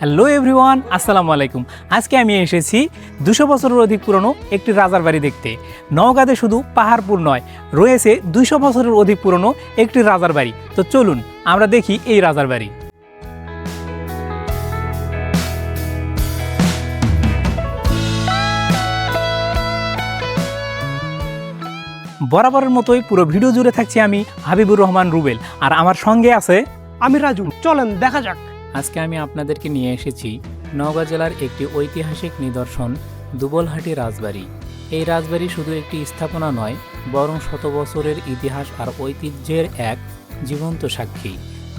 Hello everyone, আসসালামু আলাইকুম। আজকে আমি এসেছি 200 বছরের অধিক পুরনো একটি রাজার বাড়ি দেখতে। নওগাঁতে শুধু পাহাড়পুর নয়, রয়েছে 200 বছরের অধিক পুরনো একটি রাজার বাড়ি। তো চলুন আমরা দেখি এই রাজার বাড়ি। বরাবরের মতোই পুরো ভিডিও জুড়ে থাকছি আমি হাবিবুর রহমান রুবেল, আর আমার সঙ্গে আছে আমি রাজু। চলেন দেখা যাক। আজকে আমি আপনাদেরকে নিয়ে এসেছি নওগাঁ জেলার একটি ঐতিহাসিক নিদর্শন দুবলহাটি রাজবাড়ি। এই রাজবাড়ি শুধু একটি স্থাপনা নয়, বরং শত বছরের ইতিহাস আর ঐতিহ্যের এক জীবন্ত সাক্ষী।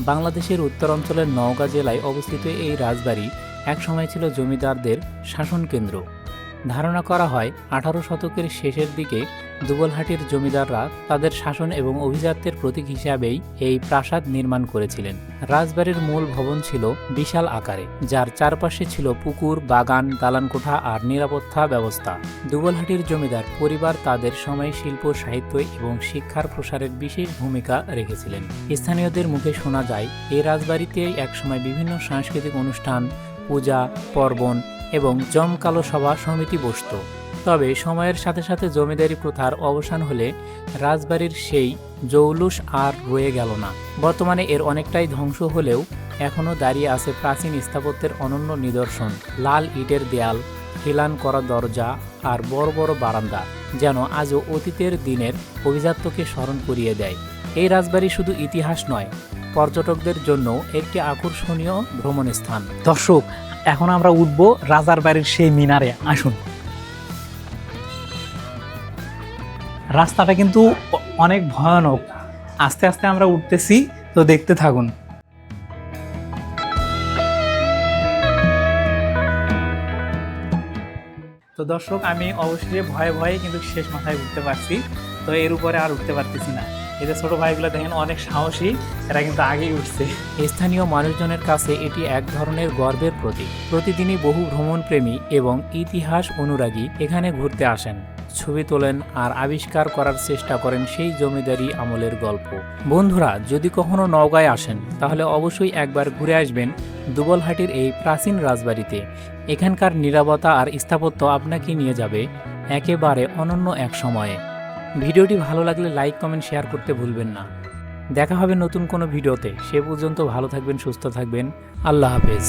বাংলাদেশের উত্তরাঞ্চলের নওগাঁ জেলায় অবস্থিত এই রাজবাড়ি একসময় ছিল জমিদারদের শাসন কেন্দ্র। ধারণা করা হয় 18 শতকের শেষের দিকে দুবলহাটির জমিদাররা তাদের শাসন এবং অভিজাত্যের প্রতীক হিসাবেই এই প্রাসাদ নির্মাণ করেছিলেন। রাজবাড়ির মূল ভবন ছিল বিশাল আকারে, যার চারপাশে ছিল পুকুর, বাগান, দালানকোঠা আর নিরাপত্তা ব্যবস্থা। দুবলহাটির জমিদার পরিবার তাদের সময়ে শিল্প, সাহিত্য এবং শিক্ষার প্রসারের বিশেষ ভূমিকা রেখেছিলেন। স্থানীয়দের মুখে শোনা যায় এই রাজবাড়িতে একসময় বিভিন্ন সাংস্কৃতিক অনুষ্ঠান, পূজা, পার্বণ এবং জমকালো সভা সমিতি বসত। তবে সময়ের সাথে সাথে জমিদারি প্রথার অবসান হলে রাজবাড়ির সেই জৌলুস আর রয়ে গেল না। বর্তমানে এর অনেকটাই ধ্বংস হলেও এখনও দাঁড়িয়ে আছে প্রাচীন স্থাপত্যের অনন্য নিদর্শন। লাল ইটের দেয়াল, হেলান করা দরজা আর বড় বড় বারান্দা যেন আজও অতীতের দিনের অভিজাত্যকে স্মরণ করিয়ে দেয়। এই রাজবাড়ি শুধু ইতিহাস নয়, পর্যটকদের জন্য একটি আকর্ষণীয় ভ্রমণ স্থান। দর্শক, এখন আমরা উঠব রাজার বাড়ির সেই মিনারে। আসুন। রাস্তাটা কিন্তু অনেক ভয়ানক, আস্তে আস্তে আমরা উঠতেছি, তো দেখতে থাকুন। তো দর্শক, আমি অবশ্যই ভয়ে ভয়ে কিন্তু শেষ মাথায় উঠতে পারছি, তো এর উপরে আর উঠতে পারতেছি না। এই যে ছোট ভাইগুলো দেখেন অনেক সাহসী, এরা কিন্তু আগেই উঠছে। স্থানীয় মানুষজনের কাছে এটি এক ধরনের গর্বের প্রতীক। প্রতিদিনই বহু ভ্রমণপ্রেমী এবং ইতিহাস অনুরাগী এখানে ঘুরতে আসেন, ছবি তোলেন আর আবিষ্কার করার চেষ্টা করেন সেই জমিদারি আমলের গল্প। বন্ধুরা, যদি কখনো নওগাঁয় আসেন তাহলে অবশ্যই একবার ঘুরে আসবেন দুবলহাটির এই প্রাচীন রাজবাড়িতে। এখানকার নীরবতা আর স্থাপত্য আপনাকে নিয়ে যাবে একেবারে অনন্য এক সময়ে। ভিডিওটি ভালো লাগলে লাইক, কমেন্ট, শেয়ার করতে ভুলবেন না। দেখা হবে নতুন কোনো ভিডিওতে। সে পর্যন্ত ভালো থাকবেন, সুস্থ থাকবেন। আল্লাহ হাফেজ।